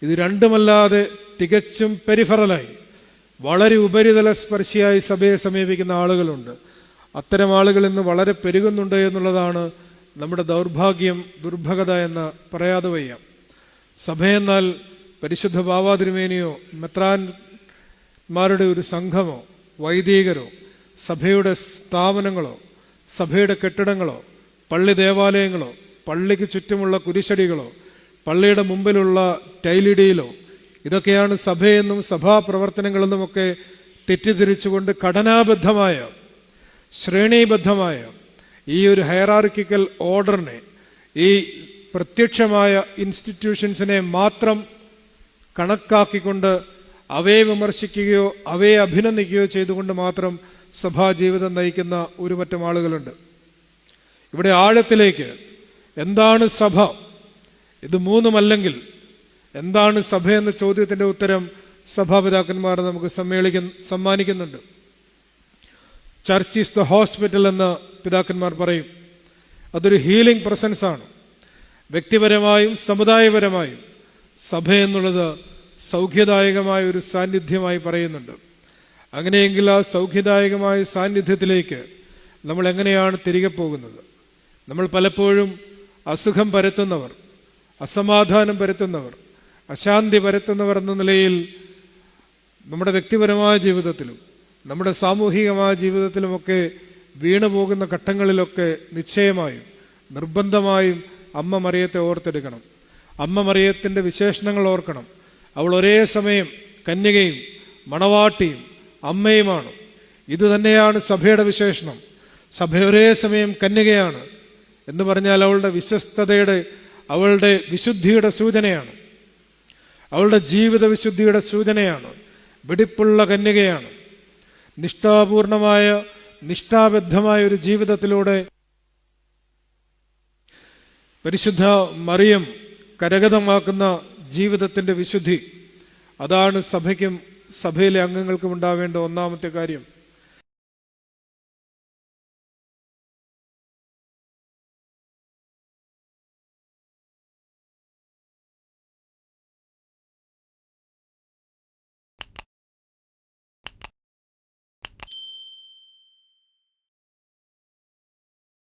ഇത് രണ്ടുമല്ലാതെ തികച്ചും പെരിഫറലായി വളരെ ഉപരിതല സ്പർശിയായി സഭയെ സമീപിക്കുന്ന ആളുകളുണ്ട്. അത്തരം ആളുകൾ ഇന്ന് വളരെ പെരുകുന്നുണ്ട് എന്നുള്ളതാണ് നമ്മുടെ ദൗർഭാഗ്യം, ദുർഭഗത എന്ന് പറയാതെ വയ്യ. സഭയെന്നാൽ പരിശുദ്ധ ബാവാതിരുമേനിയോ മെത്രാന്മാരുടെ ഒരു സംഘമോ വൈദികരോ സഭയുടെ സ്ഥാപനങ്ങളോ സഭയുടെ കെട്ടിടങ്ങളോ പള്ളി ദേവാലയങ്ങളോ പള്ളിക്ക് ചുറ്റുമുള്ള കുരിശടികളോ പള്ളിയുടെ മുമ്പിലുള്ള ടൈലിടിയിലോ ഇതൊക്കെയാണ് സഭയെന്നും സഭാപ്രവർത്തനങ്ങളെന്നുമൊക്കെ തെറ്റിദ്ധരിച്ചുകൊണ്ട് ഘടനാബദ്ധമായ ശ്രേണീബദ്ധമായ ഈ ഒരു ഹയറാർക്കിക്കൽ ഓർഡറിനെ, ഈ പ്രത്യക്ഷമായ ഇൻസ്റ്റിറ്റ്യൂഷൻസിനെ മാത്രം കണക്കാക്കിക്കൊണ്ട് അവയെ വിമർശിക്കുകയോ അവയെ അഭിനന്ദിക്കുകയോ ചെയ്തുകൊണ്ട് മാത്രം സഭാജീവിതം നയിക്കുന്ന ഒരു പറ്റം ആളുകളുണ്ട്. ഇവിടെ ആഴത്തിലേക്ക് എന്താണ് സഭ, ഇത് മൂന്നുമല്ലെങ്കിൽ എന്താണ് സഭ എന്ന ചോദ്യത്തിൻ്റെ ഉത്തരം സഭാപിതാക്കന്മാർ നമുക്ക് സമ്മാനിക്കുന്നുണ്ട്. ചർച്ച് ഈസ് ദ ഹോസ്പിറ്റൽ എന്ന് പിതാക്കന്മാർ പറയും. അതൊരു ഹീലിംഗ് പ്രസൻസ് ആണ്. വ്യക്തിപരമായും സമുദായപരമായും സഭ എന്നുള്ളത് സൗഖ്യദായകമായ ഒരു സാന്നിധ്യമായി പറയുന്നുണ്ട്. അങ്ങനെയെങ്കിൽ ആ സൗഖ്യദായകമായ സാന്നിധ്യത്തിലേക്ക് നമ്മൾ എങ്ങനെയാണ് തിരികെ പോകുന്നത്? നമ്മൾ പലപ്പോഴും അസുഖം പരത്തുന്നവർ, അസമാധാനം പരത്തുന്നവർ, അശാന്തി പരത്തുന്നവർ എന്ന നിലയിൽ നമ്മുടെ വ്യക്തിപരമായ ജീവിതത്തിലും നമ്മുടെ സാമൂഹികമായ ജീവിതത്തിലുമൊക്കെ വീണു പോകുന്ന ഘട്ടങ്ങളിലൊക്കെ നിശ്ചയമായും നിർബന്ധമായും അമ്മ മറിയത്തെ ഓർത്തെടുക്കണം. അമ്മ മറിയത്തിൻ്റെ വിശേഷണങ്ങൾ ഓർക്കണം. അവൾ ഒരേ സമയം കന്യകയും മണവാട്ടിയും അമ്മയുമാണ്. ഇത് തന്നെയാണ് സഭയുടെ വിശേഷണം. സഭ ഒരേ സമയം കന്യകയാണ് എന്ന് പറഞ്ഞാൽ അവളുടെ വിശ്വസ്തതയുടെ, അവളുടെ വിശുദ്ധിയുടെ സൂചനയാണ്. അവളുടെ ജീവിത വിശുദ്ധിയുടെ സൂചനയാണ്. വെടിപ്പുള്ള കന്യകയാണ്. നിഷ്ഠാപൂർണമായ നിഷ്ഠാബദ്ധമായ ഒരു ജീവിതത്തിലൂടെ പരിശുദ്ധ മറിയം കരഗതമാക്കുന്ന ജീവിതത്തിൻ്റെ വിശുദ്ധി, അതാണ് സഭയ്ക്കും സഭയിലെ അംഗങ്ങൾക്കും ഉണ്ടാവേണ്ട ഒന്നാമത്തെ കാര്യം.